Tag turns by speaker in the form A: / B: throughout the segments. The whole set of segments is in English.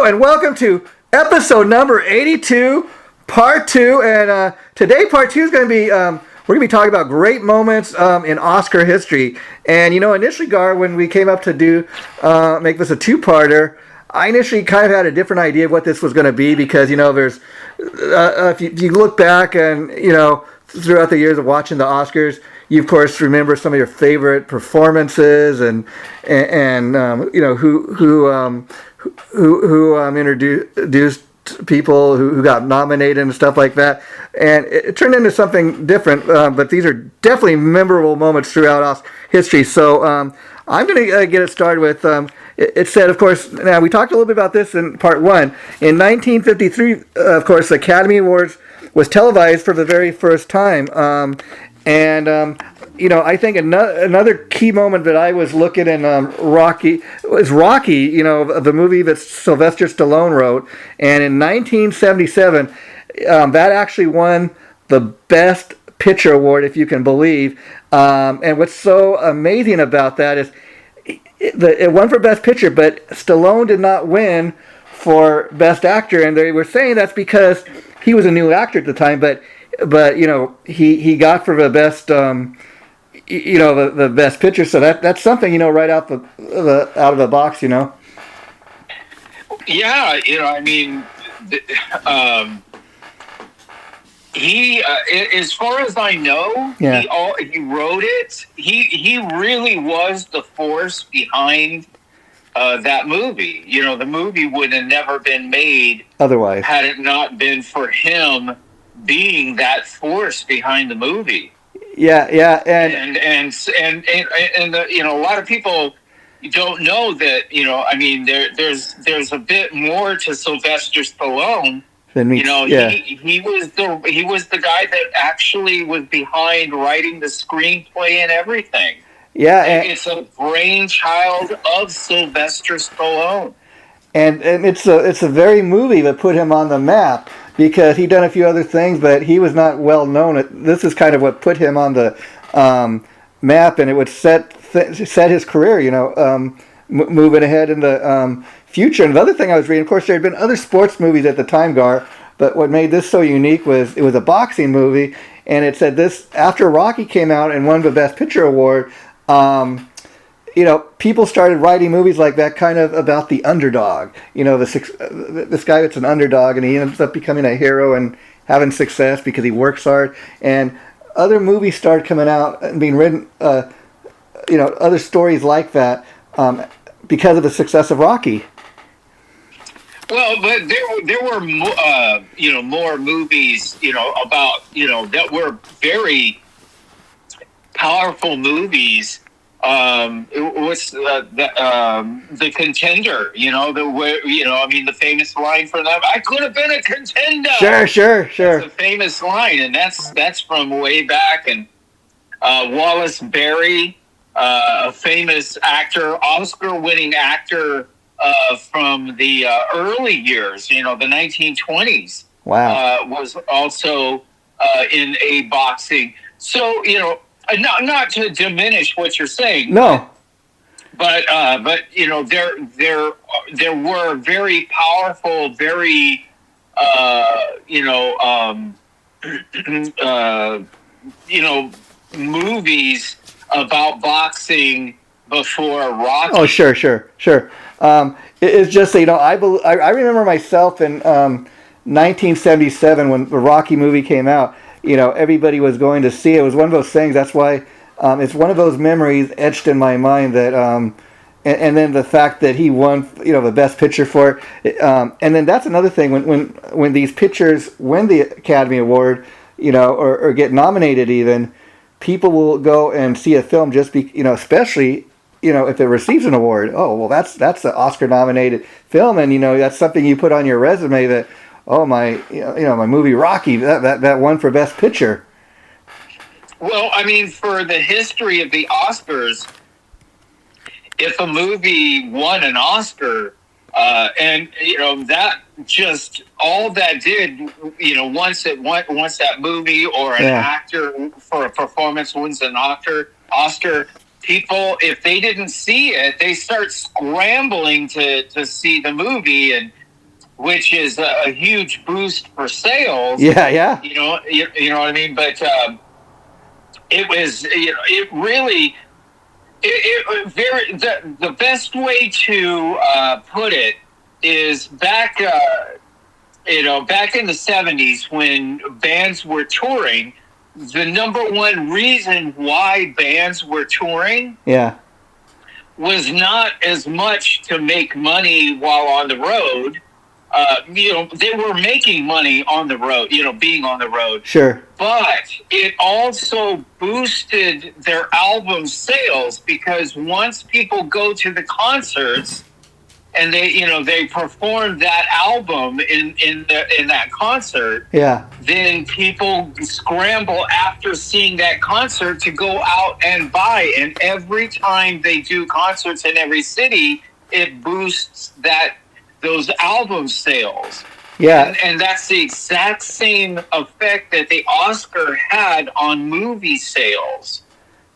A: and welcome to episode number 82, part 2. And today, part 2 is going to be, we're going to be talking about great moments in Oscar history. And, initially, Gar, when we came up to make this a two-parter, I initially kind of had a different idea of what this was going to be because, there's, if you look back and, throughout the years of watching the Oscars, you of course remember some of your favorite performances and who introduced people who got nominated and stuff like that, and it turned into something different. But these are definitely memorable moments throughout history. So I'm going to get it started with. It said, of course, now we talked a little bit about this in part 1. In 1953, of course, the Academy Awards was televised for the very first time. I think another key moment that I was looking in Rocky, the movie that Sylvester Stallone wrote. And in 1977, that actually won the Best Picture Award, if you can believe. And what's so amazing about that is it won for Best Picture, but Stallone did not win for Best Actor. And they were saying that's because he was a new actor at the time, but he got for the best the Best Picture, so that's something right out of the box.
B: Yeah, he as far as I know,
A: yeah.
B: he wrote it. He really was the force behind that movie. The movie would have never been made
A: otherwise
B: had it not been for him being that force behind the movie.
A: Yeah,
B: and a lot of people don't know that. There's a bit more to Sylvester Stallone. He was the guy that actually was behind writing the screenplay and everything.
A: Yeah,
B: it's a brainchild of Sylvester Stallone.
A: And it's a very movie that put him on the map because he'd done a few other things, but he was not well known. This is kind of what put him on the map, and it would set his career. Moving ahead in the future. And the other thing I was reading, of course, there had been other sports movies at the time, Gar, but what made this so unique was it was a boxing movie, and it said this after Rocky came out and won the Best Picture Award. People started writing movies like that kind of about the underdog. This guy that's an underdog, and he ends up becoming a hero and having success because he works hard. And other movies started coming out and being written, other stories like that because of the success of Rocky.
B: Well, but there were more movies, about, that were very powerful movies. What's the Contender? The famous line from them. I could have been a contender.
A: Sure.
B: That's a famous line, and that's from way back. And Wallace Beery, a famous actor, Oscar-winning actor from the early years, the 1920s.
A: Wow.
B: Was also in a boxing. So not to diminish what you're saying.
A: No.
B: But there were very powerful, very movies about boxing before Rocky.
A: Oh, sure. It's just I remember myself in 1977 when the Rocky movie came out. Everybody was going to see it. It was one of those things. That's why it's one of those memories etched in my mind that, and then the fact that he won, the Best Picture for it. And then that's another thing when these pictures win the Academy Award, or get nominated even, people will go and see a film just especially, if it receives an award. Oh, well, that's an Oscar-nominated film, and that's something you put on your resume that. Oh, my movie Rocky, that won for Best Picture.
B: Well, for the history of the Oscars, if a movie won an Oscar, and that just all that did, once that movie or an actor for a performance wins an Oscar, people, if they didn't see it, they start scrambling to see the movie, and which is a huge boost for sales.
A: Yeah, yeah.
B: You know what I mean. But it was, it really, it very the best way to put it is back. Back in the 70s when bands were touring, the number one reason why bands were touring
A: Yeah.
B: was not as much to make money while on the road. They were making money on the road, being on the road.
A: Sure.
B: But it also boosted their album sales because once people go to the concerts, and they performed that album in that concert.
A: Yeah.
B: Then people scramble after seeing that concert to go out and buy. And every time they do concerts in every city, it boosts those album sales.
A: Yeah.
B: And that's the exact same effect that the Oscar had on movie sales.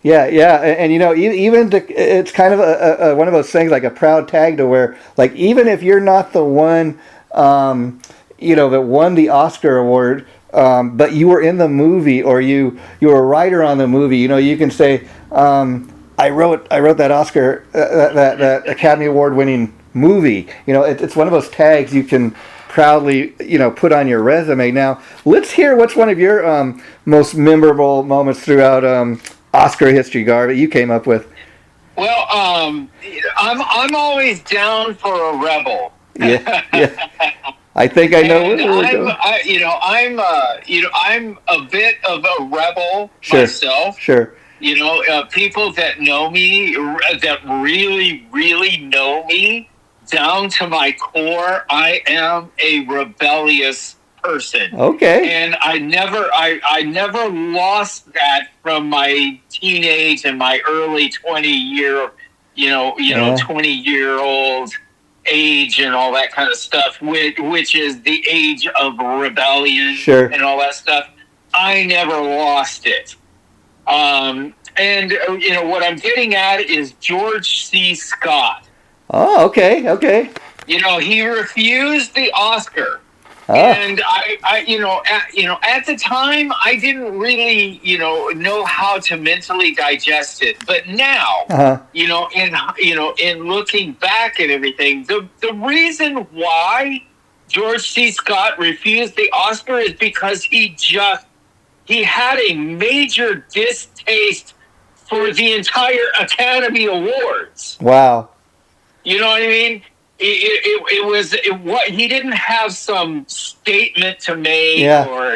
A: Yeah, yeah, and even it's kind of a one of those things like a proud tag to where, like, even if you're not the one, that won the Oscar award, but you were in the movie or you were a writer on the movie, you can say, I wrote that Oscar that Academy Award winning movie. It's one of those tags you can proudly put on your resume. Now let's hear what's one of your most memorable moments throughout Oscar history, Gar, that you came up with.
B: Well, I'm always down for a rebel.
A: Yeah, yeah. I think I know where we're going.
B: I'm a bit of a rebel
A: Sure.
B: myself.
A: Sure.
B: People that know me, that really, really know me down to my core, I am a rebellious person.
A: Okay.
B: And I never lost that from my teenage and my early 20-year, 20-year-old age and all that kind of stuff, which is the age of rebellion.
A: Sure.
B: And all that stuff. I never lost it. And what I'm getting at is George C. Scott.
A: Oh, okay.
B: He refused the Oscar.
A: Oh.
B: And at the time, I didn't really, know how to mentally digest it. But now, in looking back at everything, the reason why George C. Scott refused the Oscar is because he had a major distaste for the entire Academy Awards.
A: Wow.
B: You know what I mean? He didn't have some statement to make,
A: Yeah.
B: or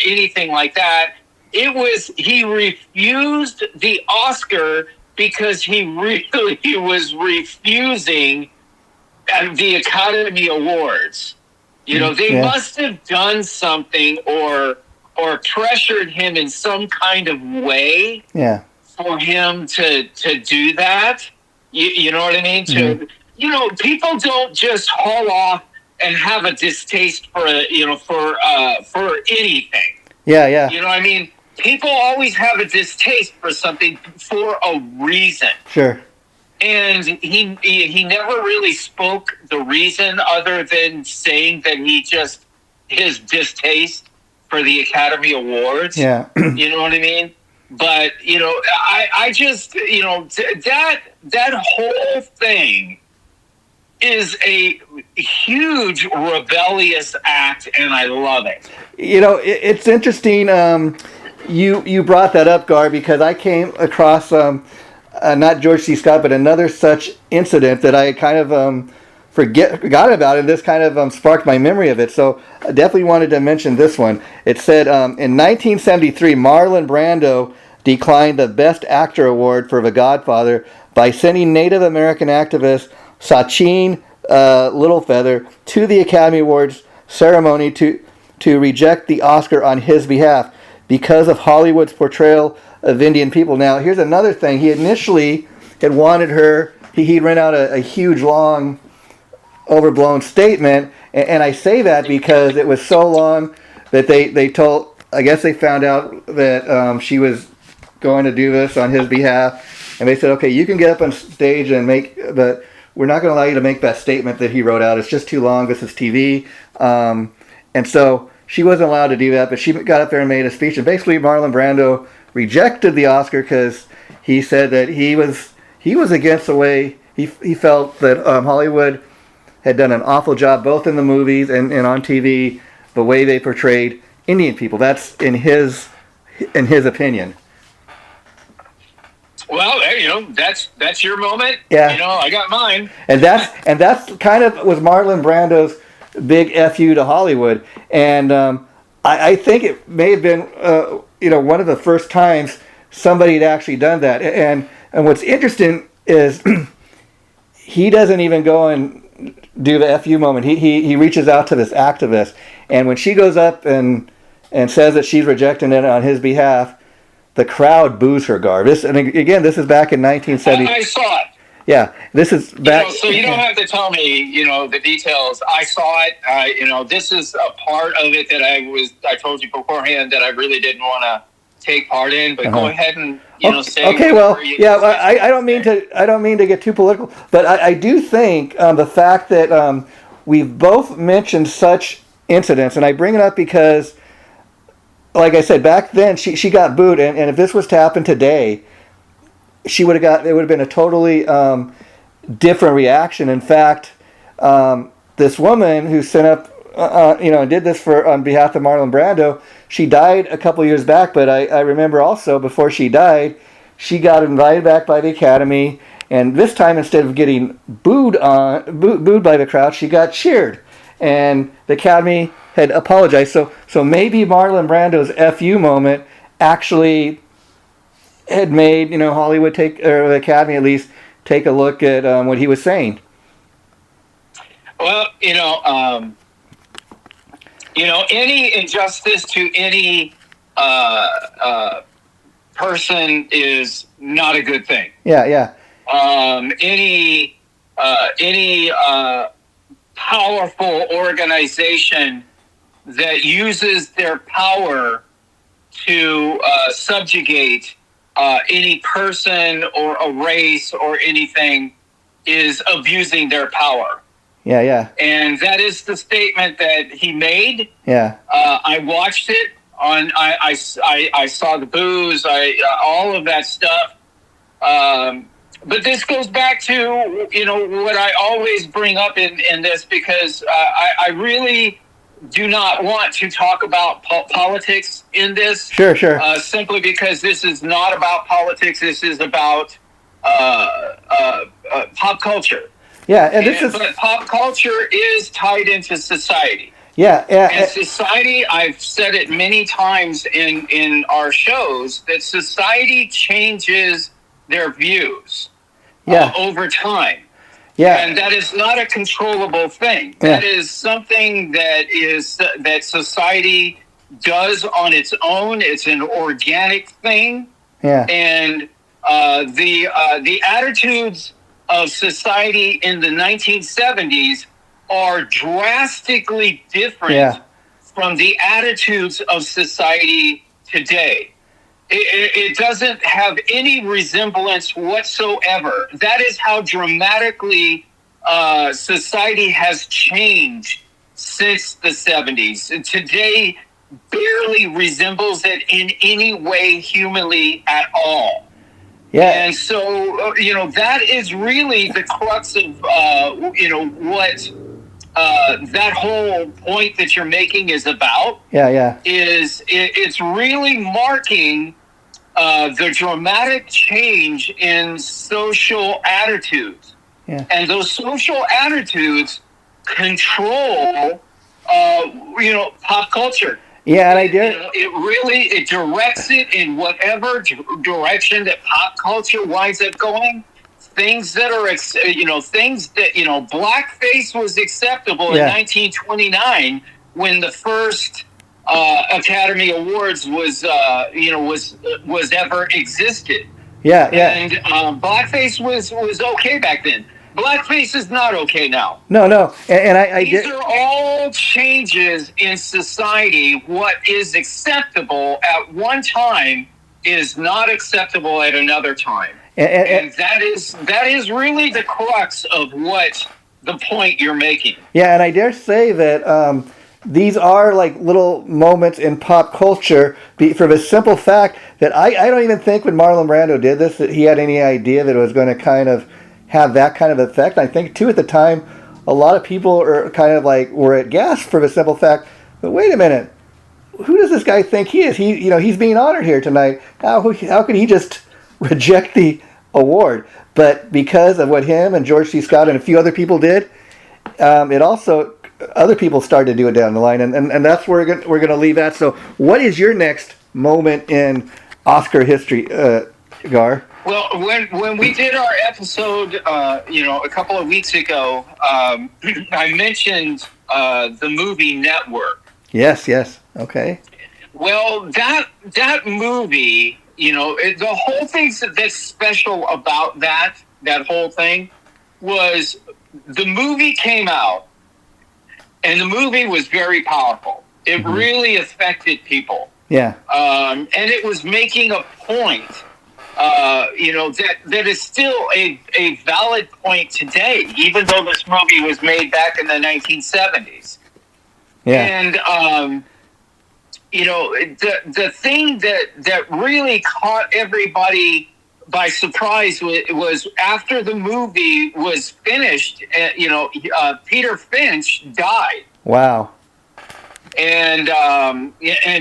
B: anything like that. He refused the Oscar because he really was refusing the Academy Awards. They must have done something or pressured him in some kind of way.
A: Yeah.
B: For him to do that. You know what I mean? Mm-hmm. People don't just haul off and have a distaste for anything.
A: Yeah.
B: You know what I mean? People always have a distaste for something for a reason.
A: Sure.
B: And he never really spoke the reason other than saying that his distaste for the Academy Awards.
A: Yeah.
B: You know what I mean? But, I just, that whole thing is a huge rebellious act, and I love it.
A: It's interesting you brought that up, Gar, because I came across, not George C. Scott, but another such incident that I kind of forgot about, and this kind of sparked my memory of it. So I definitely wanted to mention this one. It said, in 1973, Marlon Brando declined the Best Actor award for The Godfather by sending Native American activist Sachin Littlefeather to the Academy Awards ceremony to reject the Oscar on his behalf because of Hollywood's portrayal of Indian people. Now, here's another thing. He initially had wanted her, he'd written out a huge, long, overblown statement, and I say that because it was so long that they told, I guess they found out that she was going to do this on his behalf, and they said, okay, you can get up on stage and make, but we're not going to allow you to make that statement that he wrote out. It's just too long. This is TV. And so she wasn't allowed to do that, but she got up there and made a speech. And basically Marlon Brando rejected the Oscar because he said that he was against the way he felt that Hollywood had done an awful job both in the movies and on TV, the way they portrayed Indian people. That's in his opinion.
B: Well, that's your moment.
A: Yeah.
B: I got mine.
A: And that's kind of was Marlon Brando's big FU to Hollywood. And I think it may have been one of the first times somebody had actually done that. And what's interesting is he doesn't even go and do the FU moment. He reaches out to this activist, and when she goes up and says that she's rejecting it on his behalf, the crowd boos her, Gar. This is back in 1970.
B: I saw it.
A: Yeah, this is back.
B: So you don't have to tell me, the details. I saw it. This is a part of it that I told you beforehand that I really didn't want to take part in. But go ahead and say.
A: Okay, well, I don't mean to get too political, but I do think the fact that we've both mentioned such incidents, and I bring it up because, like I said, back then she got booed, and if this was to happen today, it would have been a totally different reaction. In fact, this woman who sent up, and did this on behalf of Marlon Brando, she died a couple years back. But I remember also before she died, she got invited back by the Academy, and this time instead of getting booed by the crowd, she got cheered, and the Academy had apologized. So maybe Marlon Brando's FU moment actually had made Hollywood or the Academy at least take a look at what he was saying.
B: Well, any injustice to any person is not a good thing.
A: Yeah.
B: Any powerful organization that uses their power to subjugate any person or a race or anything is abusing their power.
A: Yeah.
B: And that is the statement that he made.
A: Yeah.
B: I watched it I saw the boos, all of that stuff. But this goes back to, what I always bring up in this, because I really do not want to talk about politics in this.
A: Sure.
B: Simply because this is not about politics. This is about pop culture.
A: Yeah,
B: but pop culture is tied into society.
A: Yeah.
B: And society, I've said it many times in our shows, that society changes their views over time. Yeah. And that is not a controllable thing. Yeah. That is something that society does on its own. It's an organic thing.
A: Yeah.
B: And the attitudes of society in the 1970s are drastically different from the attitudes of society today. It doesn't have any resemblance whatsoever. That is how dramatically society has changed since the 70s. And today barely resembles it in any way humanly at all. Yeah. And so, that is really the crux of, what that whole point that you're making is about.
A: Yeah.
B: It's really marking the dramatic change in social attitudes.
A: Yeah.
B: And those social attitudes control, pop culture.
A: Yeah, and I did.
B: It directs it in whatever direction that pop culture winds up going. Things that are, blackface was acceptable in 1929 when the first Academy Awards was ever existed.
A: Yeah.
B: And blackface was okay back then. Blackface is not okay now.
A: No. And
B: these are all changes in society. What is acceptable at one time is not acceptable at another time. And that is really the crux of what the point you're making.
A: Yeah, and I dare say that these are like little moments in pop culture for the simple fact that I don't even think when Marlon Brando did this that he had any idea that it was going to kind of have that kind of effect. I think too at the time a lot of people are kind of like were at gasp for the simple fact, but wait a minute, who does this guy think he is? He's being honored here tonight. How could he just reject the award? But because of what him and George C. Scott and a few other people did, it also other people started to do it down the line, and that's where we're going to leave that. So, what is your next moment in Oscar history, Gar?
B: Well, when we did our episode, a couple of weeks ago, I mentioned the movie Network.
A: Yes. Okay.
B: Well, that movie, the whole thing that's special about that whole thing was the movie came out, and the movie was very powerful. It really affected people.
A: Yeah.
B: And it was making a point, that is still a valid point today, even though this movie was made back in the 1970s.
A: Yeah.
B: And, the thing that really caught everybody by surprise was after the movie was finished, Peter Finch died.
A: Wow.
B: And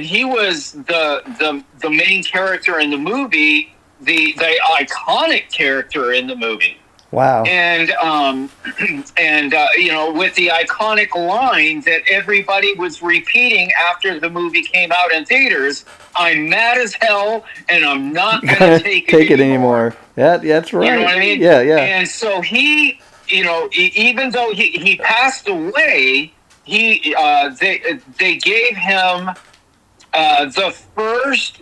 B: he was the main character in the movie, the iconic character in the movie.
A: Wow.
B: And with the iconic line that everybody was repeating after the movie came out in theaters, "I'm mad as hell, and I'm not going to take it anymore."
A: That's right.
B: You know what I mean?
A: Yeah.
B: And so he, even though he passed away, they gave him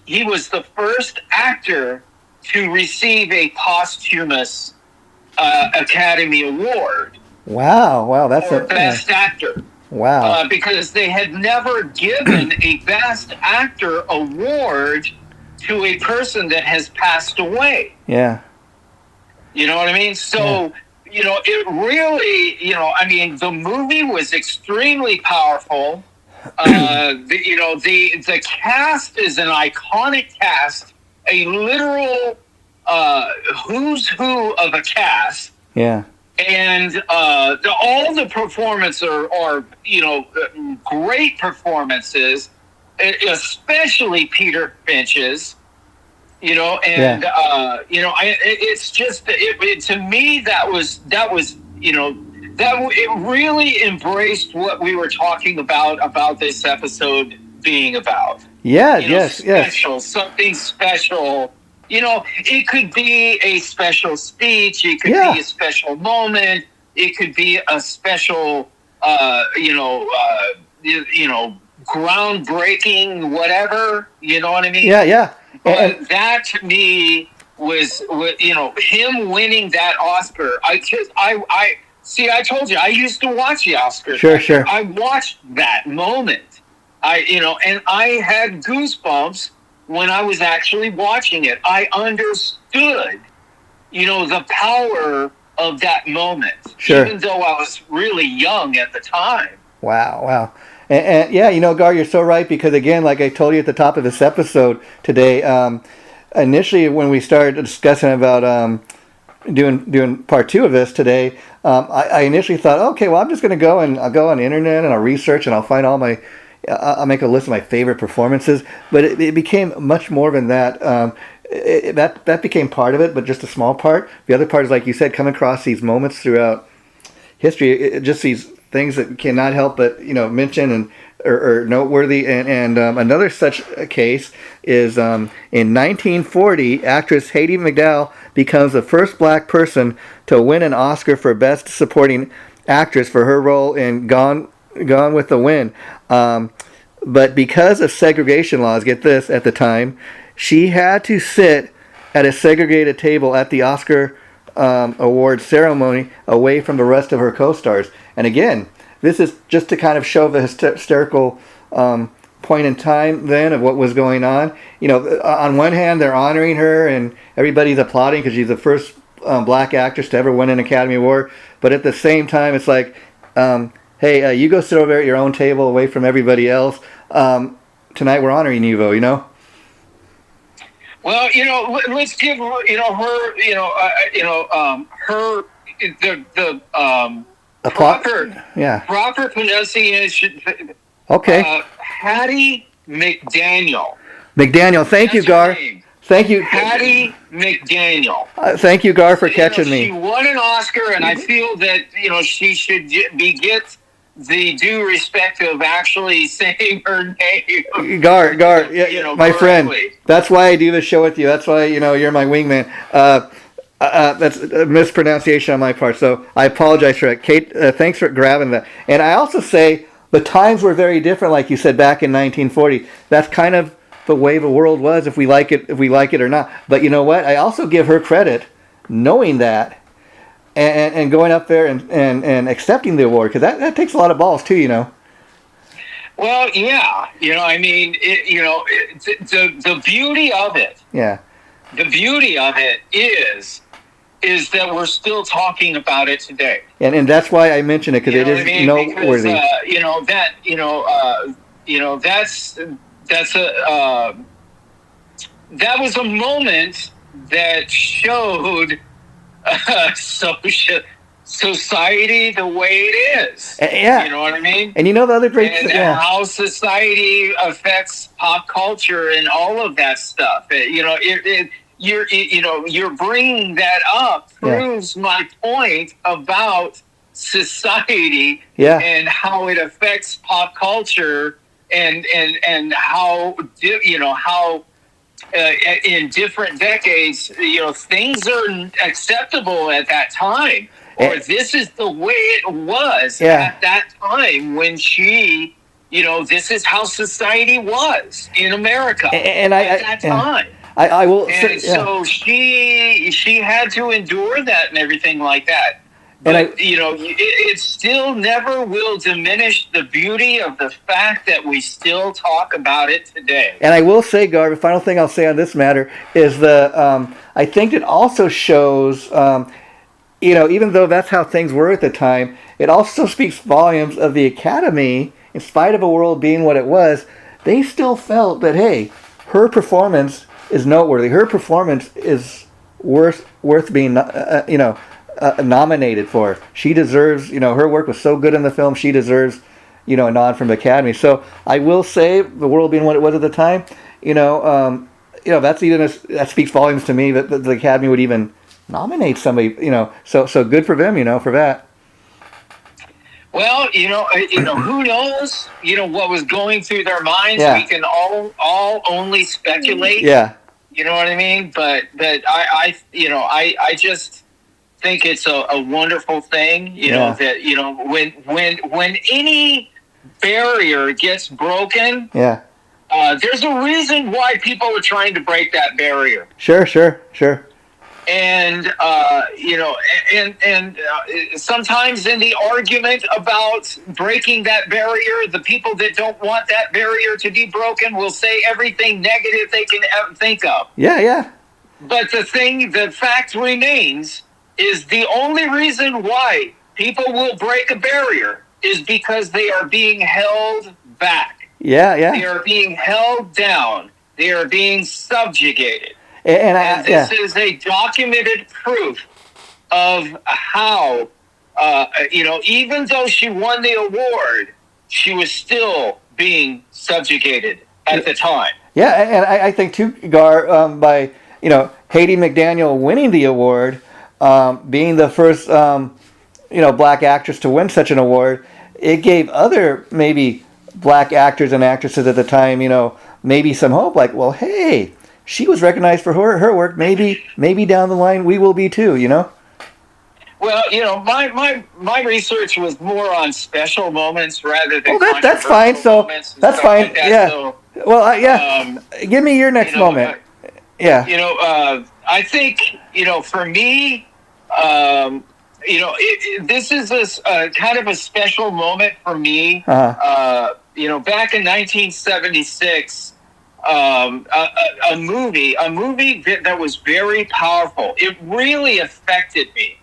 B: he was the first actor to receive a posthumous Academy Award.
A: Wow, that's
B: for Best Actor.
A: Wow.
B: Because they had never given a Best Actor award to a person that has passed away.
A: Yeah.
B: You know what I mean? So, it really, the movie was extremely powerful. The cast is an iconic cast, a literal who's who of a cast.
A: Yeah.
B: And all the performances are great performances, especially Peter Finch's. It's just to me that it really embraced what we were talking about this episode being about.
A: Yeah. Yes.
B: Something special. It could be a special speech. It could be a special moment. It could be a special, groundbreaking, whatever. You know what I mean?
A: Yeah.
B: But that to me was him winning that Oscar. I told you I used to watch the Oscars.
A: Sure.
B: I watched that moment. And I had goosebumps when I was actually watching it. I understood, the power of that moment.
A: Sure.
B: Even though I was really young at the time.
A: Wow. And Gar, you're so right, because again, like I told you at the top of this episode today, initially when we started discussing about doing part 2 of this today, I initially thought, okay, well, I'm just going to I'll go on the internet and I'll research and I'll find I'll make a list of my favorite performances. But it became much more than that. That became part of it, but just a small part. The other part is, like you said, coming across these moments throughout history, just these things that cannot help but mention and or noteworthy. And another such a case is in 1940, actress Hayley McDowell becomes the first black person to win an Oscar for Best Supporting Actress for her role in Gone with the Wind. But because of segregation laws, get this, at the time, she had to sit at a segregated table at the Oscar award ceremony away from the rest of her co-stars. And again, this is just to kind of show the hysterical point in time then of what was going on. You know, on one hand, they're honoring her and everybody's applauding because she's the first black actress to ever win an Academy Award. But at the same time, it's like, hey, you go sit over there at your own table away from everybody else. Tonight we're honoring you, though, you know?
B: Well, let's give her, her the proper pronunciation.
A: Okay.
B: Hattie McDaniel.
A: McDaniel, thank you, Gar. Thank you.
B: Hattie McDaniel.
A: Thank you, Gar, for catching me.
B: She won an Oscar, and I feel that, she should get the due respect of actually saying her name.
A: Gar, my friend. That's why I do this show with you. That's why, you're my wingman. That's a mispronunciation on my part, so I apologize for it. Kate, thanks for grabbing that. And I also say the times were very different, like you said, back in 1940. That's kind of the way the world was, if we like it or not. But you know what? I also give her credit, knowing that, and going up there and accepting the award, because that takes a lot of balls too,
B: Well, yeah, the beauty of it.
A: Yeah.
B: The beauty of it is that we're still talking about it today.
A: And that's why I mention it, because it is noteworthy.
B: That was a moment that showed society the way it is.
A: Yeah.
B: You know what I mean?
A: And the other great thing,
B: how society affects pop culture and all of that stuff. You're bringing that up proves my point about society and how it affects pop culture and how in different decades things are acceptable at that time, or this is the way it was at that time when she this is how society was in America at that time.
A: I will.
B: So she had to endure that and everything like that. But, it still never will diminish the beauty of the fact that we still talk about it today.
A: And I will say, Gar, the final thing I'll say on this matter is I think it also shows, even though that's how things were at the time, it also speaks volumes of the Academy. In spite of a world being what it was, they still felt that, hey, her performance is noteworthy. Her performance is worth being, nominated for. She deserves, her work was so good in the film. She deserves, a nod from the Academy. So I will say, the world being what it was at the time, that speaks volumes to me that the Academy would even nominate somebody. So good for them, for that.
B: Well, who knows? What was going through their minds.
A: Yeah.
B: We can all only speculate.
A: Yeah.
B: You know what I mean? But I just think it's a wonderful thing. That when any barrier gets broken.
A: Yeah.
B: There's a reason why people are trying to break that barrier.
A: Sure. And
B: sometimes in the argument about breaking that barrier, the people that don't want that barrier to be broken will say everything negative they can ever think of.
A: Yeah.
B: But the fact remains is the only reason why people will break a barrier is because they are being held back.
A: Yeah.
B: They are being held down. They are being subjugated.
A: And
B: this is a documented proof of how, even though she won the award, she was still being subjugated at the time.
A: Yeah, and I think too, Gar, by Hattie McDaniel winning the award, being the first black actress to win such an award, it gave other maybe black actors and actresses at the time, maybe some hope. Like, well, hey, she was recognized for her work. Maybe down the line we will be too.
B: Well, my research was more on special moments rather than.
A: Oh, that's fine. So that's fine.
B: Like that.
A: Yeah.
B: So,
A: well, give me your next moment.
B: I think for me, this is a kind of a special moment for me back in 1976, a movie that was very powerful. It really affected me.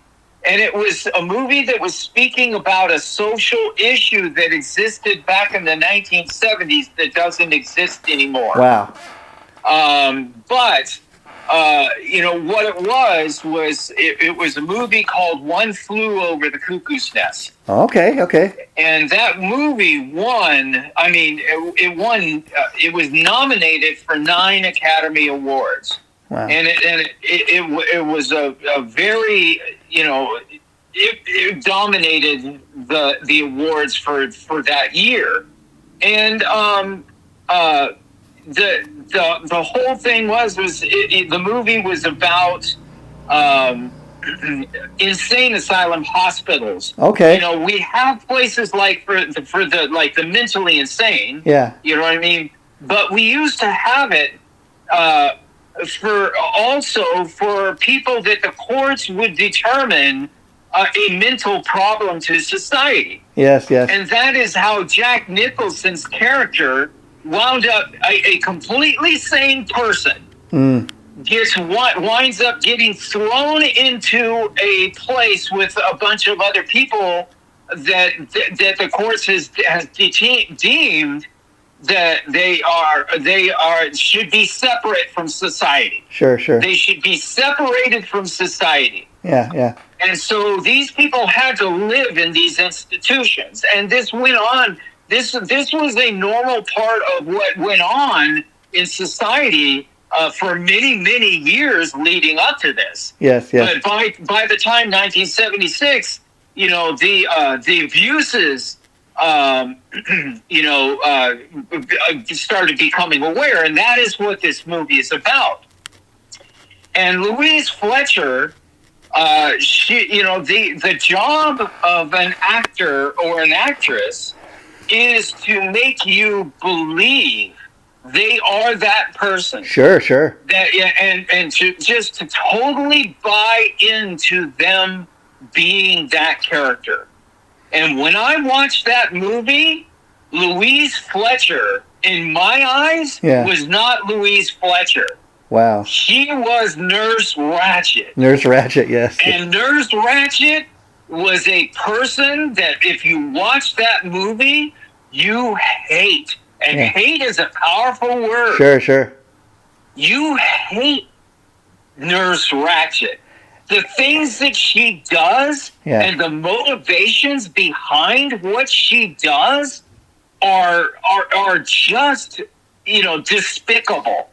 B: And it was a movie that was speaking about a social issue that existed back in the 1970s that doesn't exist anymore.
A: Wow.
B: But what it was a movie called One Flew Over the Cuckoo's Nest.
A: Okay.
B: And that movie won. I mean, it won. It was nominated for 9 Academy Awards.
A: Wow.
B: And it was a very, it dominated the awards for that year. And the whole thing was the movie was about insane asylum hospitals.
A: Okay.
B: We have places like for the mentally insane.
A: Yeah.
B: You know what I mean? But we used to have it for people that the courts would determine a mental problem to society.
A: Yes.
B: And that is how Jack Nicholson's character wound up a completely sane person. Winds up getting thrown into a place with a bunch of other people that the courts has deemed that they should be separate from society.
A: Sure.
B: They should be separated from society.
A: Yeah.
B: And so these people had to live in these institutions, and this went on. This was a normal part of what went on in society for many years leading up to this.
A: Yes.
B: But by the time 1976, the abuses started becoming aware, and that is what this movie is about. And Louise Fletcher, the job of an actor or an actress is to make you believe they are that person.
A: Sure.
B: And to totally buy into them being that character. And when I watched that movie, Louise Fletcher, in my eyes, was not Louise Fletcher.
A: Wow.
B: She was Nurse Ratched.
A: Nurse Ratched, yes.
B: And Nurse Ratched was a person that if you watch that movie, you hate. And hate is a powerful word.
A: Sure.
B: You hate Nurse Ratched. The things that she does and the motivations behind what she does are just, despicable.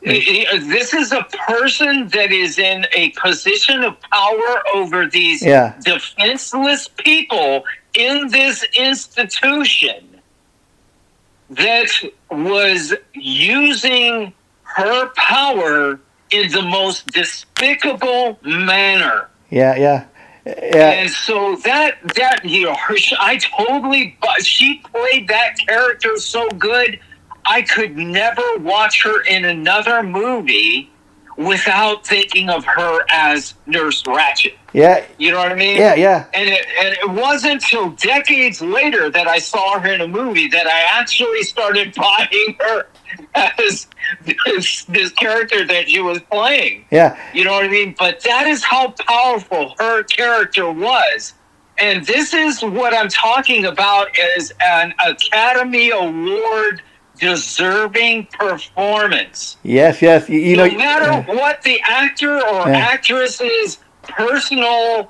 B: This is a person that is in a position of power over these defenseless people in this institution that was using her power in the most despicable manner.
A: Yeah.
B: And so she played that character so good, I could never watch her in another movie without thinking of her as Nurse Ratched.
A: Yeah.
B: You know what I mean?
A: Yeah.
B: And it wasn't until decades later that I saw her in a movie that I actually started buying her as this character that she was playing.
A: Yeah.
B: You know what I mean? But that is how powerful her character was. And this is what I'm talking about as an Academy Award deserving performance.
A: Yes.
B: No matter what the actor or actress's personal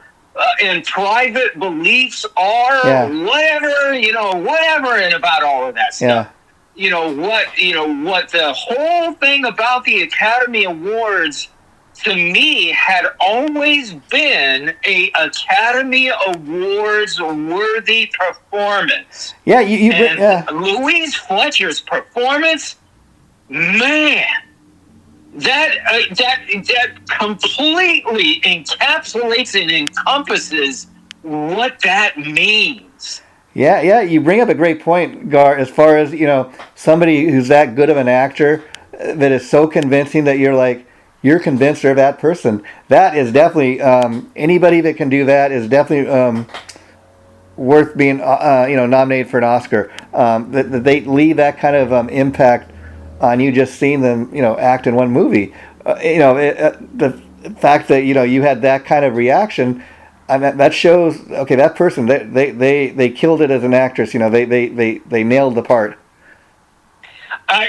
B: and private beliefs are, whatever, and about all of that stuff. What the whole thing about the Academy Awards to me had always been a Academy Awards worthy performance.
A: Yeah, you
B: Louise Fletcher's performance, man, that completely encapsulates and encompasses what that means.
A: Yeah, you bring up a great point, Gar, as far as, somebody who's that good of an actor that is so convincing that you're convinced they're that person. That is definitely, anybody that can do that is definitely worth being nominated for an Oscar. That they leave that kind of impact on you just seeing them act in one movie. The fact that you had that kind of reaction. I mean, that shows that person they killed it as an actress. They nailed the part.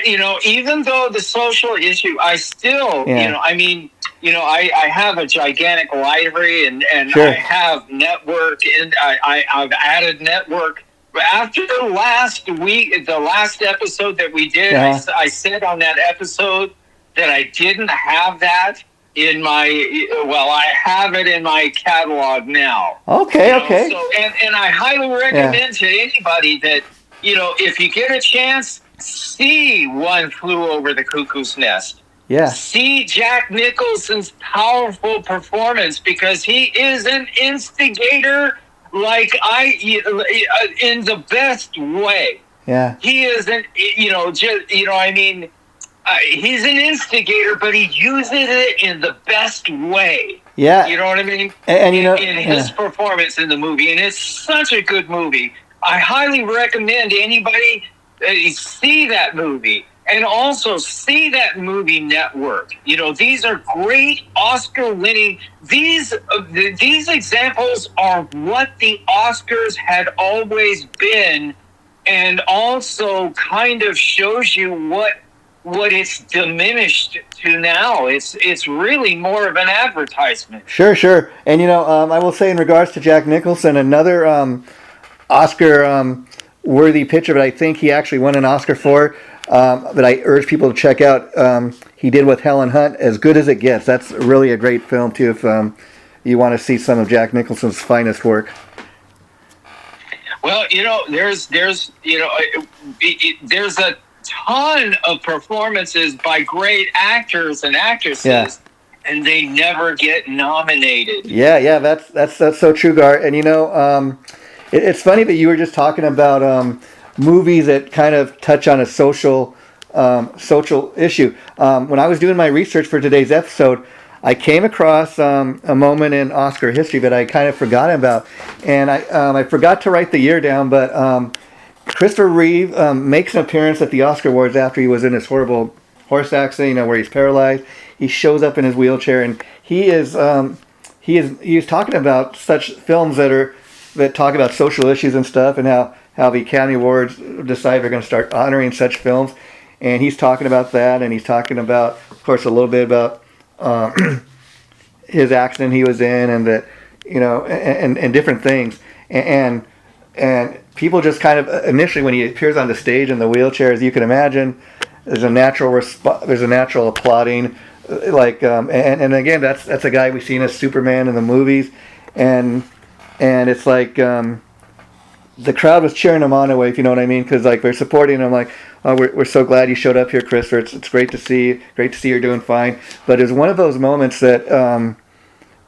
B: Even though the social issue, I still, I have a gigantic library and
A: Sure.
B: I have network and I've added network. But after last week, the last episode that we did, I said on that episode that I didn't have that in I have it in my catalog now.
A: Okay.
B: So, and I highly recommend to anybody that, if you get a chance, see One Flew Over the Cuckoo's Nest.
A: Yeah.
B: See Jack Nicholson's powerful performance because he is an instigator in the best way.
A: Yeah.
B: He isn't, he's an instigator, but he uses it in the best way.
A: Yeah.
B: You know what I mean?
A: And
B: in his performance in the movie. And it's such a good movie. I highly recommend anybody see that movie and also see that movie Network. These are great Oscar-winning. These examples are what the Oscars had always been, and also kind of shows you what it's diminished to now. It's really more of an advertisement.
A: Sure. And I will say in regards to Jack Nicholson, another Oscar worthy picture that I think he actually won an Oscar for, that I urge people to check out. He did with Helen Hunt, As Good as It Gets. That's really a great film too if you want to see some of Jack Nicholson's finest work.
B: Well, there's a ton of performances by great actors and actresses, and they never get nominated.
A: Yeah, that's so true, Gar. And it's funny that you were just talking about movies that kind of touch on a social issue. When I was doing my research for today's episode, I came across a moment in Oscar history that I kind of forgot about, and I forgot to write the year down, but Christopher Reeve makes an appearance at the Oscar Awards after he was in his horrible horse accident, where he's paralyzed. He shows up in his wheelchair, and he is talking about such films that talk about social issues and stuff, and how the Academy Awards decide they're going to start honoring such films. And he's talking about that, and he's talking about, of course, a little bit about his accident he was in, and that, and different things. And people just kind of, initially when he appears on the stage in the wheelchair, as you can imagine, there's a natural applauding. And again, that's a guy we've seen as Superman in the movies. And it's like the crowd was cheering him on away, if you know what I mean, because they're supporting him. Like, oh, we're so glad you showed up here, Christopher. It's great to see you're doing fine. But it's one of those moments that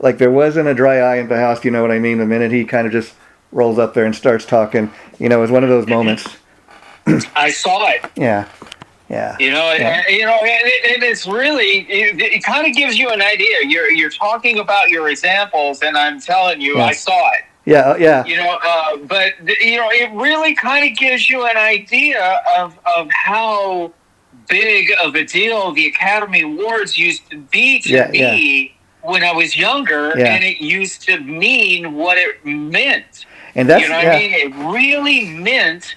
A: there wasn't a dry eye in the house. You know what I mean? The minute he kind of just rolls up there and starts talking, it was one of those moments.
B: I saw it.
A: Yeah.
B: And it's really, it kind of gives you an idea. You're talking about your examples, and I'm telling you, I saw it.
A: Yeah.
B: But it really kind of gives you an idea of how big of a deal the Academy Awards used to be to me when I was younger, and it used to mean what it meant.
A: And that's,
B: I mean? It really meant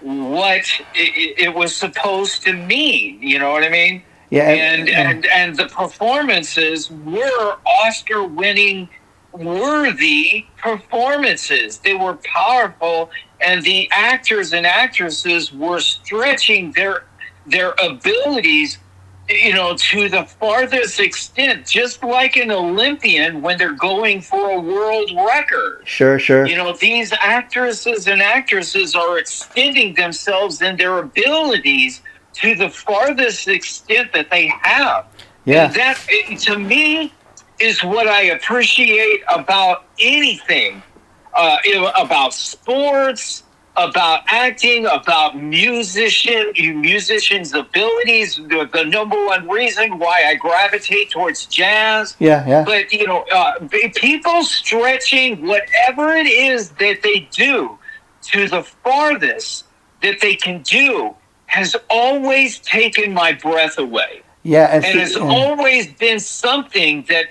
B: what it was supposed to mean. You know what I mean?
A: Yeah.
B: And the performances were Oscar-winning worthy performances. They were powerful, and the actors and actresses were stretching their abilities, to the farthest extent, just like an Olympian when they're going for a world record.
A: Sure.
B: These actresses and actresses are extending themselves and their abilities to the farthest extent that they have.
A: Yeah.
B: And that, to me, is what I appreciate about anything, about sports, about acting, about musicians' abilities, the number one reason why I gravitate towards jazz.
A: Yeah, yeah.
B: But, people stretching whatever it is that they do to the farthest that they can do has always taken my breath away.
A: Yeah,
B: and has always been something that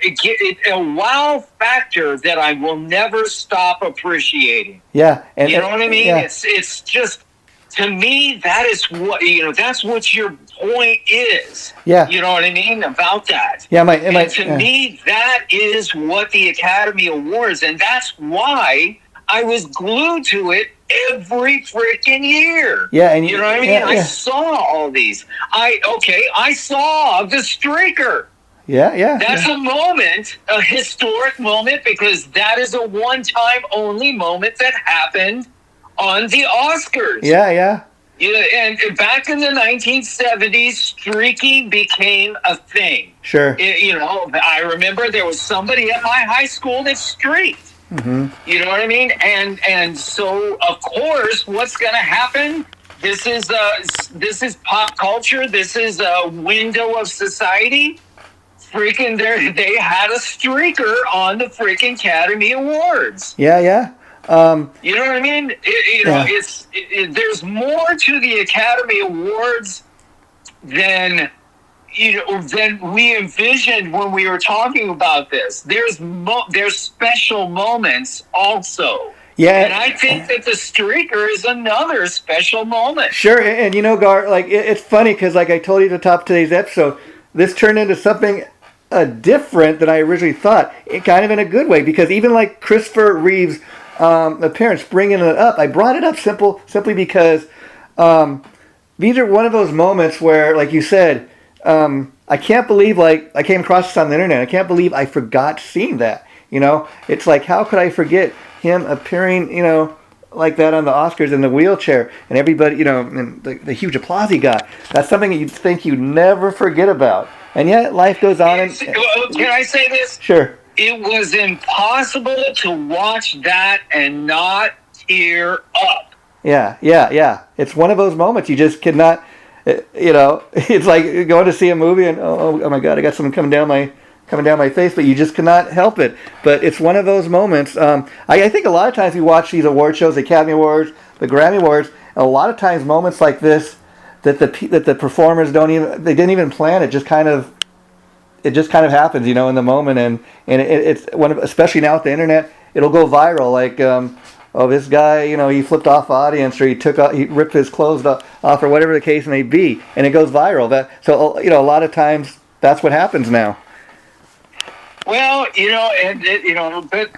B: a wow factor that I will never stop appreciating.
A: Yeah,
B: and you know what I mean.
A: Yeah.
B: It's just, to me, that is what that's what your point is.
A: Yeah,
B: you know what I mean about that.
A: Yeah,
B: to me, that is what the Academy Awards, and that's why I was glued to it every freaking year.
A: Yeah, and
B: you know what I mean?
A: Yeah.
B: I saw all these. I saw The Streaker.
A: Yeah.
B: That's a moment, a historic moment, because that is a one-time only moment that happened on the Oscars.
A: Yeah.
B: And back in the 1970s, streaking became a thing.
A: Sure.
B: I remember there was somebody at my high school that streaked.
A: Mm-hmm.
B: You know what I mean? And so, of course, what's going to happen? This is pop culture. This is a window of society. Freaking, they had a streaker on the freaking Academy Awards.
A: Yeah.
B: You know what I mean? There's more to the Academy Awards than we envisioned when we were talking about this. There's special moments also.
A: Yeah,
B: and I think that The Streaker is another special moment.
A: Sure, and Gar, it's funny because, like I told you at the top of today's episode, this turned into something different than I originally thought. Kind of in a good way, because even like Christopher Reeve's appearance, bringing it up, I brought it up simply because these are one of those moments where, like you said. I can't believe, I came across this on the internet. I can't believe I forgot seeing that. It's like, how could I forget him appearing, like that on the Oscars in the wheelchair, and everybody, and the huge applause he got. That's something that you'd think you'd never forget about. And yet, life goes on.
B: Can I say this?
A: Sure.
B: It was impossible to watch that and not tear up.
A: Yeah. It's one of those moments you just cannot. It's like going to see a movie and oh my God, I got something coming down my face, but you just cannot help it. But it's one of those moments. I think a lot of times we watch these award shows, the Academy Awards, the Grammy Awards, and a lot of times moments like this that the performers didn't even plan. It just kind of happens, in the moment, and it's one of, especially now with the internet, it'll go viral. Like this guy, he flipped off the audience, or he ripped his clothes off, or whatever the case may be, and it goes viral. So a lot of times that's what happens now.
B: Well, but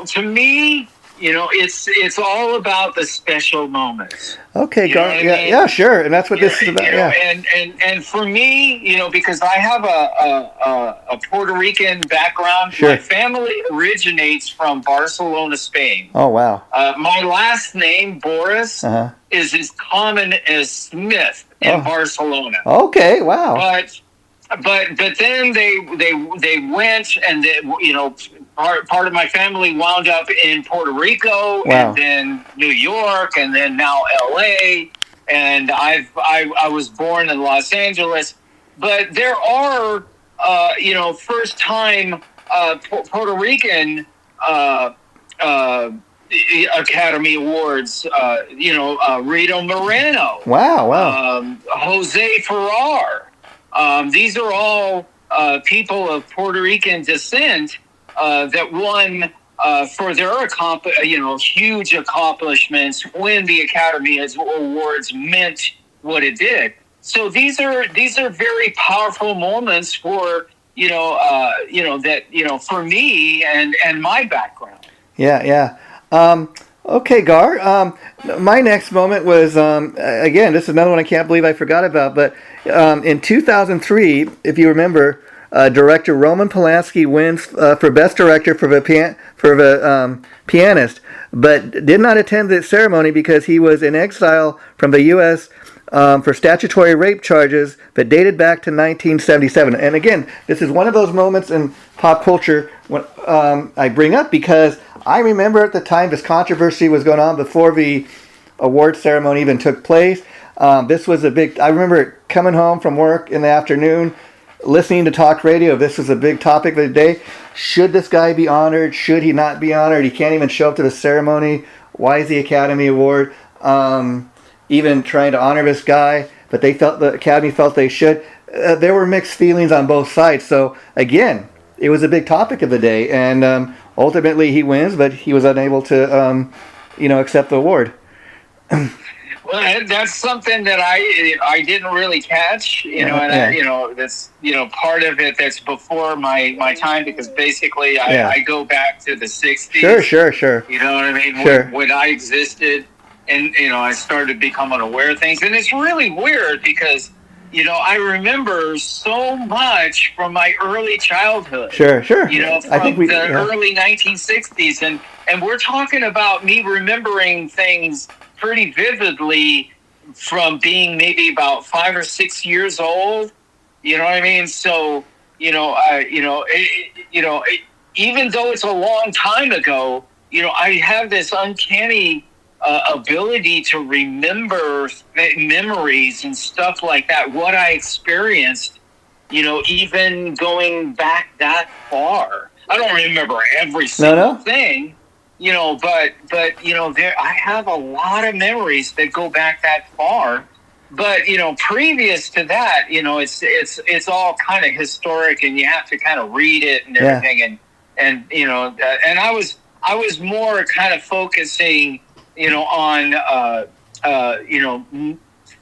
B: to me, it's all about the special moments.
A: Okay, Gar, yeah, sure, and that's what this is about.
B: And for me, because I have a Puerto Rican background.
A: Sure.
B: My family originates from Barcelona, Spain.
A: Oh wow.
B: My last name, Borras, is as common as Smith in Barcelona.
A: Okay, wow.
B: But then they went, and part of my family wound up in Puerto Rico, and then New York, and then now LA, and I was born in Los Angeles. But there are first time Puerto Rican Academy Awards. Rito Moreno.
A: Wow.
B: Jose Ferrer. These are all people of Puerto Rican descent that won for their huge accomplishments when the Academy Awards meant what it did. So these are very powerful moments for for me and my background.
A: Yeah. Okay, Gar. My next moment was, again, this is another one I can't believe I forgot about, but in 2003, if you remember, director Roman Polanski wins for Best Director for the Pianist, but did not attend the ceremony because he was in exile from the U.S. For statutory rape charges that dated back to 1977. And again, this is one of those moments in pop culture when I bring up because I remember at the time this controversy was going on before the award ceremony even took place. This was a big. I remember coming home from work in the afternoon, listening to talk radio. This was a big topic of the day. Should this guy be honored? Should he not be honored? He can't even show up to the ceremony. Why is the Academy Award even trying to honor this guy? But the Academy felt they should. There were mixed feelings on both sides. So again, it was a big topic of the day, and ultimately he wins, but he was unable to, accept the award.
B: Well, that's something that I didn't really catch, that's part of it that's before my time, because basically I go back to the 60s.
A: Sure.
B: You know what I mean?
A: Sure.
B: When I existed, and I started becoming aware of things, and it's really weird because I remember so much from my early childhood.
A: Sure.
B: From the early 1960s, and we're talking about me remembering things pretty vividly from being maybe about 5 or 6 years old. You know what I mean? So, even though it's a long time ago, I have this uncanny ability to remember memories and stuff like that, what I experienced, even going back that far. I don't remember every single thing, but there I have a lot of memories that go back that far. But previous to that, it's all kind of historic, and you have to kind of read it and everything, and I was more kind of focusing on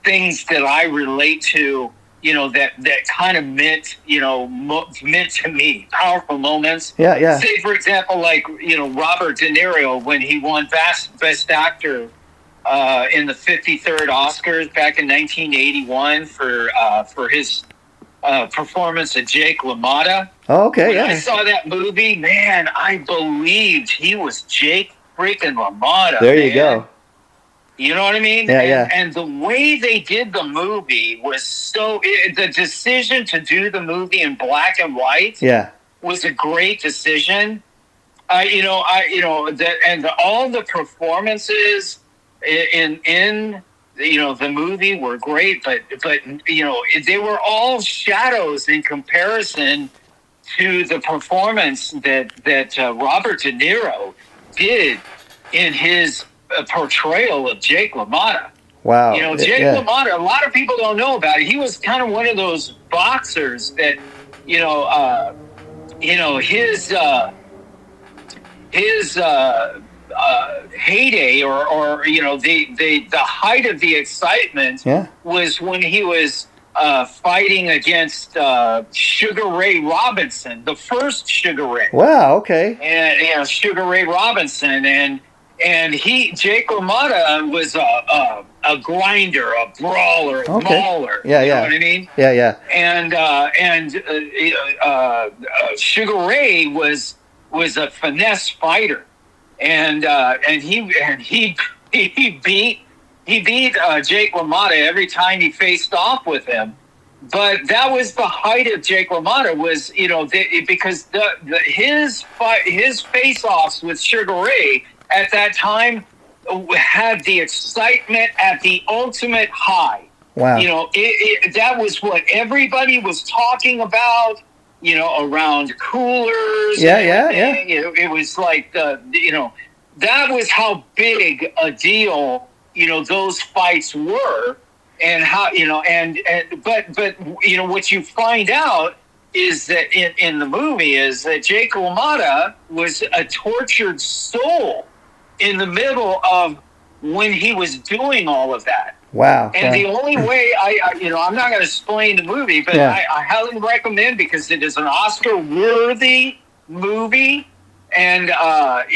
B: things that I relate to, that kind of meant to me, powerful moments.
A: Yeah.
B: Say, for example, like, Robert De Niro, when he won Best Actor in the 53rd Oscars back in 1981 for his performance of Jake LaMotta.
A: Oh, okay,
B: when I saw that movie, man, I believed he was Jake freaking LaMotta.
A: There you go.
B: You know what I mean?
A: Yeah.
B: And the way they did the movie was the decision to do the movie in black and white was a great decision. All the performances in the movie were great, but they were all shadows in comparison to the performance that Robert De Niro did in his portrayal of Jake LaMotta.
A: Wow.
B: Jake LaMotta, a lot of people don't know about it. He was kind of one of those boxers that, his heyday or the height of the excitement was when he was fighting against Sugar Ray Robinson, the first Sugar Ray.
A: Wow, okay.
B: And Sugar Ray Robinson, and Jake LaMotta was a grinder, a brawler, a mauler.
A: Yeah.
B: You know what I mean?
A: Yeah.
B: And Sugar Ray was a finesse fighter, and he beat Jake LaMotta every time he faced off with him. But that was the height of Jake LaMotta, was because his face-offs with Sugar Ray at that time had the excitement at the ultimate high.
A: Wow.
B: That was what everybody was talking about, around coolers.
A: Yeah.
B: It was like, that was how big a deal, those fights were, and how, but what you find out is that in the movie is that Jake LaMotta was a tortured soul in the middle of when he was doing all of that.
A: Wow.
B: And the only way I'm not going to explain the movie, but I highly recommend, because it is an Oscar-worthy movie. And, I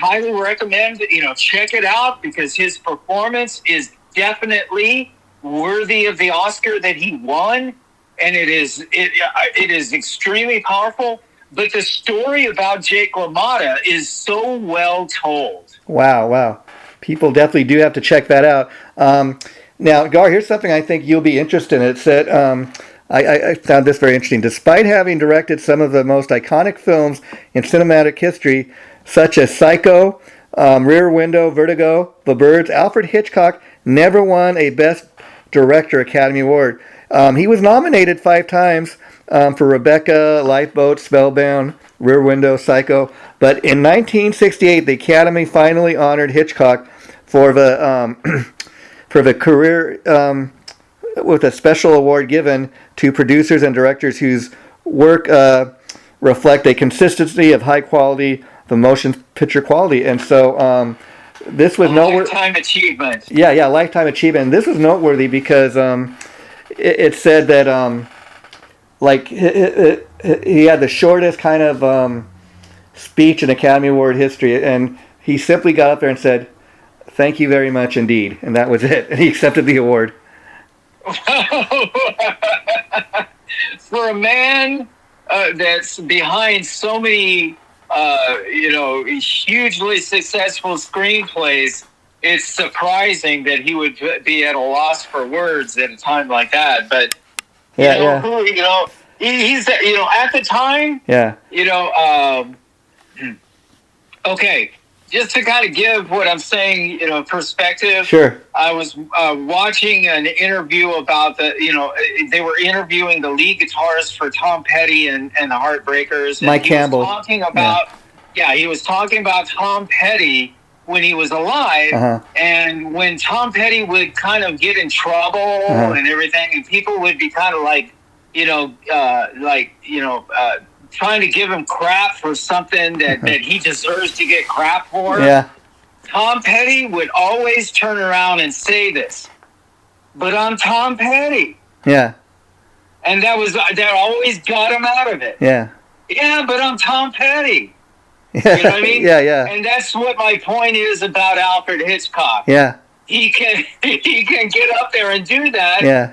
B: highly recommend, check it out, because his performance is definitely worthy of the Oscar that he won. And it is extremely powerful. But the story about Jake LaMotta is so well told.
A: Wow. People definitely do have to check that out. Now, Gar, here's something I think you'll be interested in. It said, I found this very interesting. Despite having directed some of the most iconic films in cinematic history, such as Psycho, Rear Window, Vertigo, The Birds. Alfred Hitchcock never won a Best Director Academy Award. He was nominated 5 times for Rebecca, Lifeboat, Spellbound, Rear Window, Psycho. But in 1968, the Academy finally honored Hitchcock for the for the career with a special award given to producers and directors whose work reflect a consistency of high quality, the motion picture quality. And so this was noteworthy.
B: Lifetime achievement.
A: Yeah, lifetime achievement. And this was noteworthy because it said that he had the shortest kind of speech in Academy Award history, and he simply got up there and said, "Thank you very much indeed," and that was it. And he accepted the award.
B: For a man that's behind so many, hugely successful screenplays, it's surprising that he would be at a loss for words at a time like that. But he's at the time.
A: Yeah.
B: Okay. Just to kind of give what I'm saying, perspective.
A: Sure.
B: I was watching an interview about they were interviewing the lead guitarist for Tom Petty and the Heartbreakers. And
A: Mike Campbell.
B: Was talking about, he was talking about Tom Petty when he was alive, and when Tom Petty would kind of get in trouble and everything, and people would be kind of like, trying to give him crap for something that he deserves to get crap for.
A: Yeah.
B: Tom Petty would always turn around and say this, "But I'm Tom Petty."
A: Yeah.
B: And that always got him out of it.
A: Yeah.
B: Yeah, but I'm Tom Petty.
A: Yeah.
B: You know what I mean?
A: Yeah.
B: And that's what my point is about Alfred Hitchcock.
A: Yeah.
B: He can get up there and do that.
A: Yeah.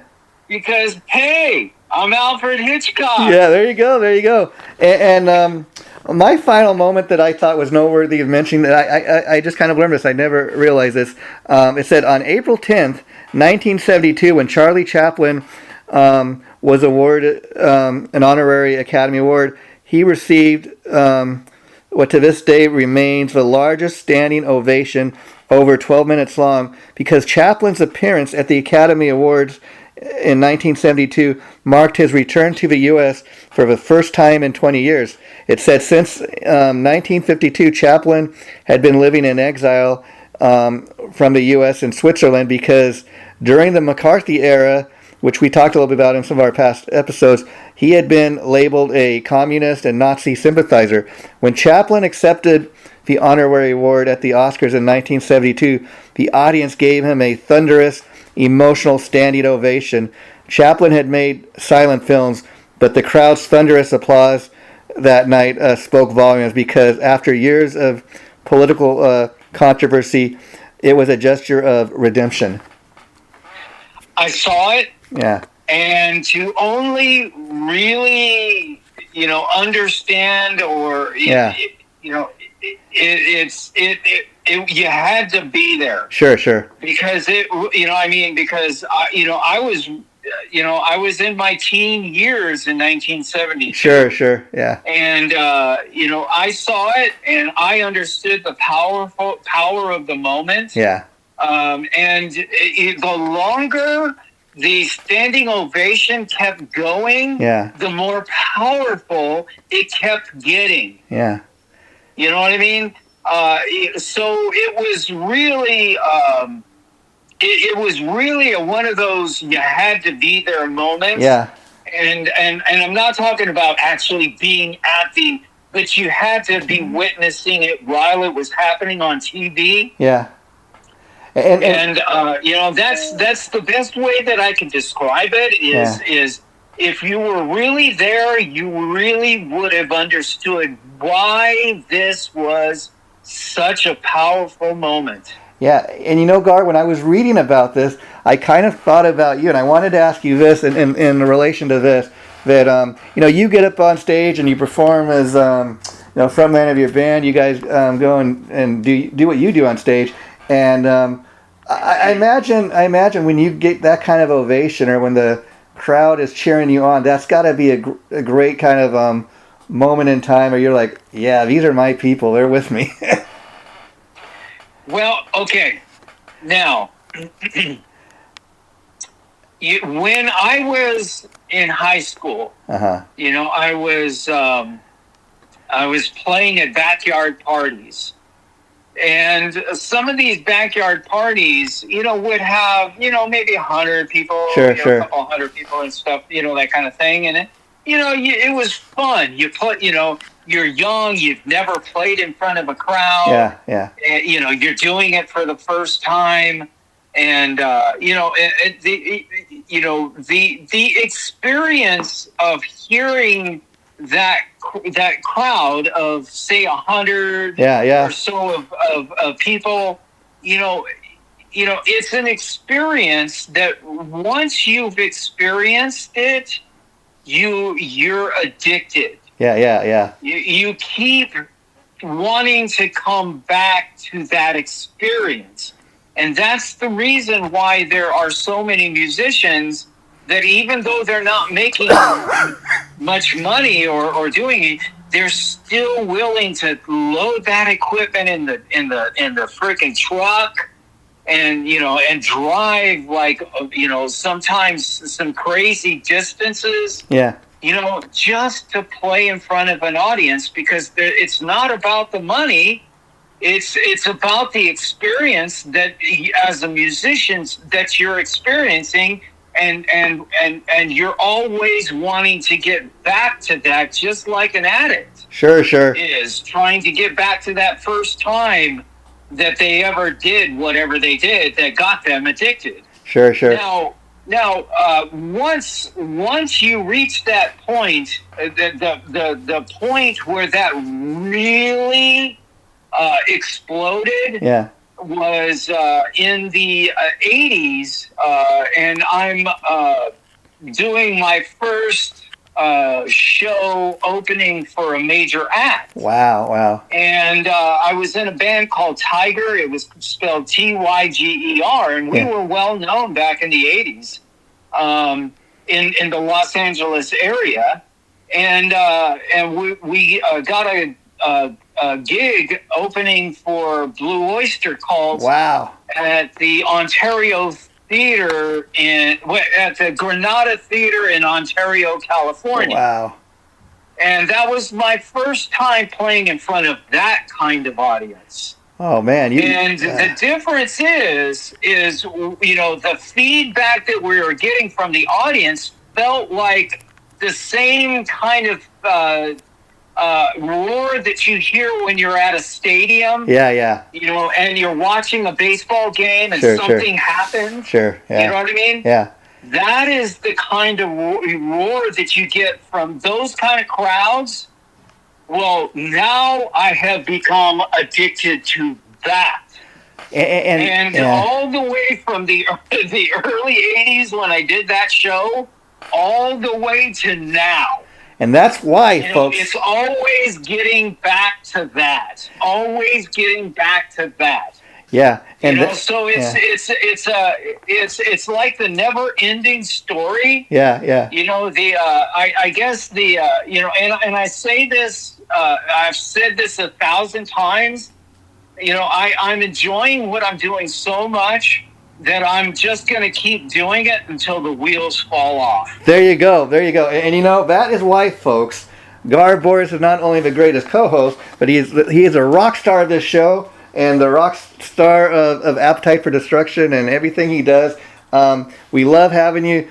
B: Because, hey, I'm Alfred Hitchcock.
A: Yeah, there you go. And my final moment that I thought was noteworthy of mentioning, that I just kind of learned this, I never realized this. It said on April 10th, 1972, when Charlie Chaplin was awarded an honorary Academy Award, he received what to this day remains the largest standing ovation over 12 minutes long, because Chaplin's appearance at the Academy Awards in 1972 marked his return to the U.S. for the first time in 20 years. It said since 1952, Chaplin had been living in exile from the U.S. in Switzerland, because during the McCarthy era, which we talked a little bit about in some of our past episodes, he had been labeled a communist and Nazi sympathizer. When Chaplin accepted the honorary award at the Oscars in 1972, the audience gave him a thunderous, emotional standing ovation. Chaplin had made silent films, but the crowd's thunderous applause that night spoke volumes, because after years of political controversy, it was a gesture of redemption.
B: I saw it.
A: Yeah.
B: And to only really, understand or, you had to be there.
A: Sure.
B: Because I was in my teen years in 1970.
A: Sure, yeah.
B: And, I saw it and I understood the power of the moment.
A: Yeah.
B: The longer the standing ovation kept going, the more powerful it kept getting.
A: Yeah.
B: You know what I mean? So it was really, one of those you had to be there moments.
A: Yeah.
B: And I'm not talking about actually being at but you had to be witnessing it while it was happening on TV.
A: Yeah.
B: And that's the best way that I can describe it is if you were really there, you really would have understood why this was such a powerful moment.
A: Yeah, and Gar, when I was reading about this, I kind of thought about you, and I wanted to ask you this in relation to this, that, you get up on stage and you perform as, frontman of your band, you guys go and do what you do on stage, and I imagine when you get that kind of ovation, or when the crowd is cheering you on, that's got to be a great kind of moment in time where you're like, yeah, these are my people, they're with me.
B: Well, okay. Now, when I was in high school,
A: Uh-huh.
B: I was playing at backyard parties. And some of these backyard parties, would have, maybe 100 people,
A: Sure,
B: a
A: sure.
B: couple hundred people and stuff, that kind of thing. And it was fun. You're young, you've never played in front of a crowd.
A: Yeah, yeah.
B: And, you're doing it for the first time. And, the experience of hearing that crowd of say 100
A: Yeah.
B: or so of people, it's an experience that once you've experienced it, you're addicted.
A: Yeah.
B: You keep wanting to come back to that experience. And that's the reason why there are so many musicians that even though they're not making much money or doing it, they're still willing to load that equipment in the freaking truck and drive sometimes some crazy distances.
A: Yeah.
B: Just to play in front of an audience, because it's not about the money. It's about the experience that as a musician that you're experiencing, and you're always wanting to get back to that, just like an addict
A: Sure.
B: is trying to get back to that first time that they ever did whatever they did that got them addicted.
A: Sure.
B: Now, once you reach that point, the point where that really exploded,
A: Yeah.
B: was in the 80s, and I'm doing my first show opening for a major act.
A: Wow.
B: And I was in a band called Tiger. It was spelled Tyger, and we were well known back in the 80s in the Los Angeles area. And we got a gig opening for Blue Oyster Cult.
A: Wow.
B: At the Ontario Theater at the Granada Theater in Ontario, California.
A: Wow.
B: And that was my first time playing in front of that kind of audience.
A: Oh man,
B: the difference is the feedback that we were getting from the audience felt like the same kind of roar that you hear when you're at a stadium.
A: Yeah.
B: And you're watching a baseball game and something happens.
A: Sure. Yeah.
B: You know what I mean?
A: Yeah.
B: That is the kind of roar that you get from those kind of crowds. Well, now I have become addicted to that. And all the way from the early 80s when I did that show, all the way to now.
A: And that's why, folks,
B: it's always getting back to that. Always getting back to that.
A: Yeah, and
B: so it's like the never-ending story.
A: Yeah.
B: I guess and I say this. I've said this 1,000 times. I'm enjoying what I'm doing so much that I'm just going to keep doing it until the wheels fall off.
A: There you go. And that is why, folks, Gar Borras is not only the greatest co-host, but he is a rock star of this show and the rock star of Appetite for Destruction and everything he does. We love having you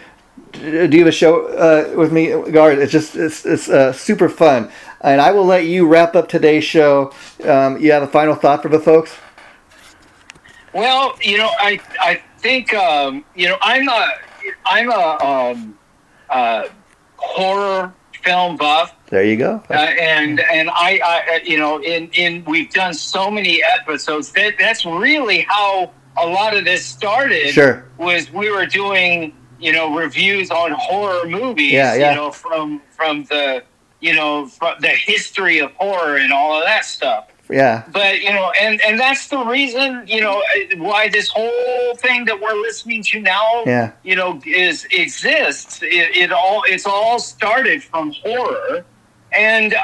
A: do the show with me, Gar. It's super fun. And I will let you wrap up today's show. You have a final thought for the folks?
B: Well, I think I'm a horror film buff.
A: There you go.
B: And I we've done so many episodes. That's really how a lot of this started.
A: Sure.
B: Was we were doing reviews on horror movies.
A: Yeah.
B: From the from the history of horror and all of that stuff.
A: Yeah.
B: But and that's the reason why this whole thing that we're listening to now exists. It's all started from horror, and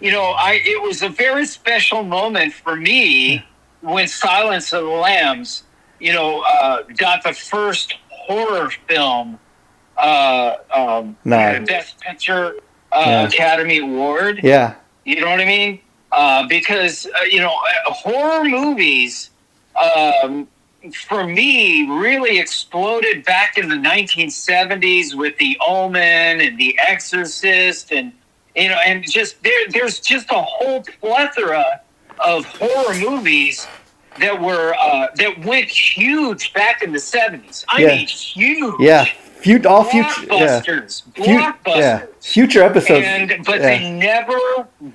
B: it was a very special moment for me when Silence of the Lambs, got the first horror film Best Picture Academy Award.
A: Yeah.
B: You know what I mean? Because horror movies, for me, really exploded back in the 1970s with The Omen and The Exorcist, and just there's just a whole plethora of horror movies that went huge back in the 70s. I mean, huge.
A: Yeah. All
B: blockbusters.
A: Future episodes.
B: But they never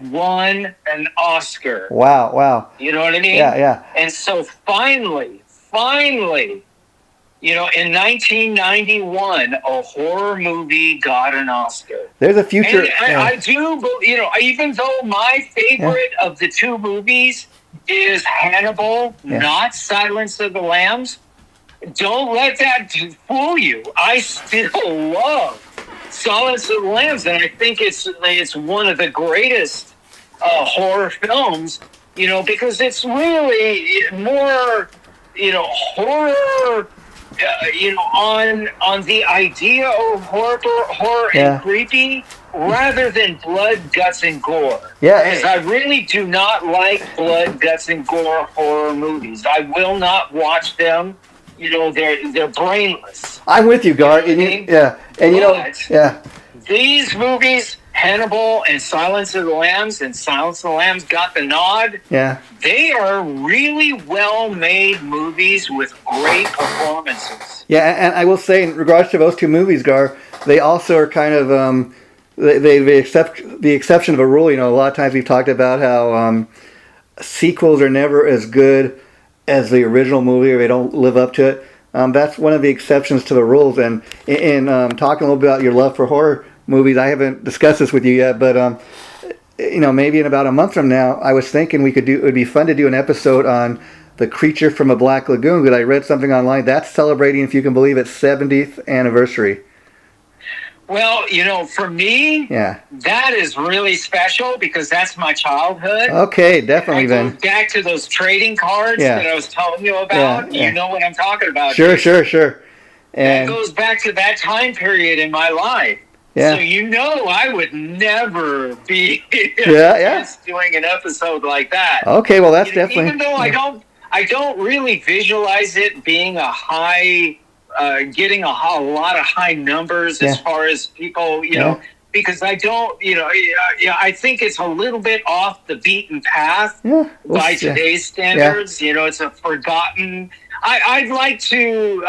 B: won an Oscar.
A: Wow.
B: You know what I mean?
A: Yeah.
B: And so finally, in 1991, a horror movie got an Oscar.
A: There's a future.
B: And I do, even though my favorite of the two movies is Hannibal, not Silence of the Lambs, don't let that fool you. I still love Silence of the Lambs, and I think it's one of the greatest horror films, because it's really more, horror, on the idea of horror and creepy, rather than blood, guts, and gore.
A: Yeah,
B: because I really do not like blood, guts, and gore horror movies. I will not watch them. They're brainless.
A: I'm with you, Gar.
B: These movies, Hannibal and Silence of the Lambs, got the nod.
A: Yeah.
B: They are really well-made movies with great performances.
A: Yeah, and I will say, in regards to those two movies, Gar, they also are kind of they accept the exception of a rule. A lot of times we've talked about how sequels are never as good as the original movie, or they don't live up to it. That's one of the exceptions to the rules. And in talking a little bit about your love for horror movies, I haven't discussed this with you yet, but maybe in about a month from now, I was thinking it would be fun to do an episode on The Creature from a Black Lagoon, because I read something online that's celebrating, if you can believe it, 70th anniversary.
B: Well, for me, that is really special because that's my childhood.
A: Okay, definitely then.
B: Back to those trading cards that I was telling you about. You know what I'm talking about.
A: Sure.
B: And that goes back to that time period in my life. Yeah. So I would never be doing an episode like that.
A: Okay, well that's definitely.
B: Even though I don't really visualize it being a high. Getting a lot of high numbers as far as people, because I don't, I think it's a little bit off the beaten path by today's standards. It's a forgotten. I'd like to,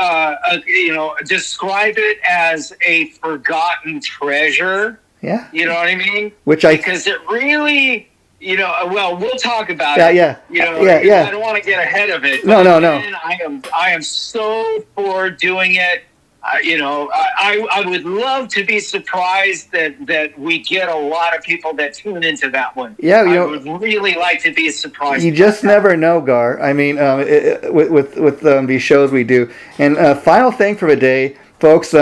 B: describe it as a forgotten treasure. Yeah. You know what I mean? Because it really. We'll talk about it. I don't want to get ahead of it.
A: No.
B: I am so for doing it. I would love to be surprised that we get a lot of people that tune into that one. Yeah, I would really like to be surprised.
A: You just never know, Gar. I mean, with these shows we do. And final thing for the day, folks.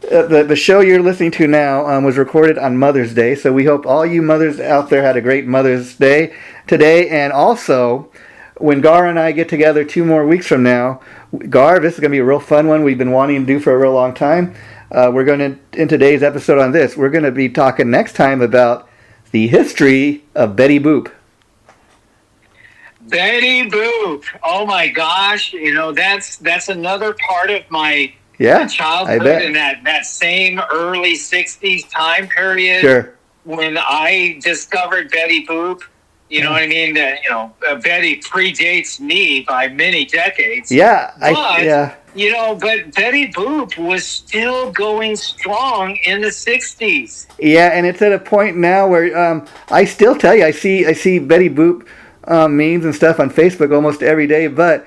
A: The show you're listening to now was recorded on Mother's Day, so we hope all you mothers out there had a great Mother's Day today. And also, when Gar and I get together 2 more weeks from now, Gar, this is going to be a real fun one we've been wanting to do for a real long time. We're going to, in today's episode on this, we're going to be talking next time about the history of Betty Boop.
B: Betty Boop. Oh my gosh, that's another part of my childhood in that same early 60s time period. Sure. When I discovered Betty Boop, you know what I mean? Betty predates me by many decades. Yeah. But Betty Boop was still going strong in the 60s. Yeah, and it's at a point now where I still tell you, I see Betty Boop memes and stuff on Facebook almost every day, but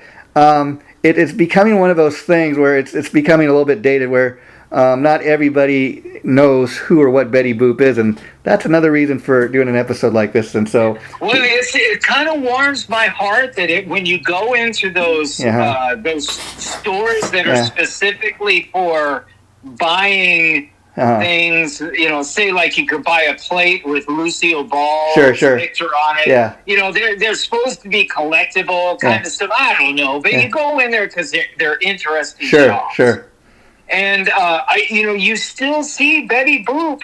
B: it's becoming one of those things where it's becoming a little bit dated, where not everybody knows who or what Betty Boop is, and that's another reason for doing an episode like this. And so, it kind of warms my heart that when you go into those stores that are specifically for buying things. You know, say like you could buy a plate with Lucille Ball's picture on it.
A: Yeah.
B: You know, they're supposed to be collectible kind of stuff. I don't know, but you go in there because they're interesting shops.
A: Sure.
B: And you still see Betty Boop,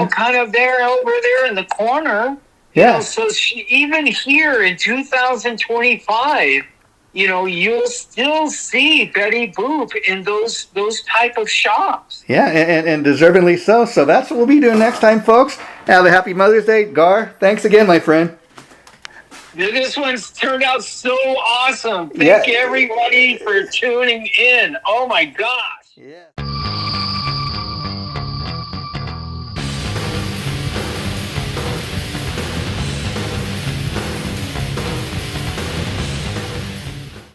B: kind of there over there in the corner.
A: Yeah.
B: So even here in 2025, you'll still see Betty Boop in those type of shops.
A: Yeah, and deservingly so. So that's what we'll be doing next time, folks. Have a happy Mother's Day. Gar, thanks again, my friend.
B: This one's turned out so awesome. Thank everybody for tuning in. Oh, my gosh.
A: Yeah.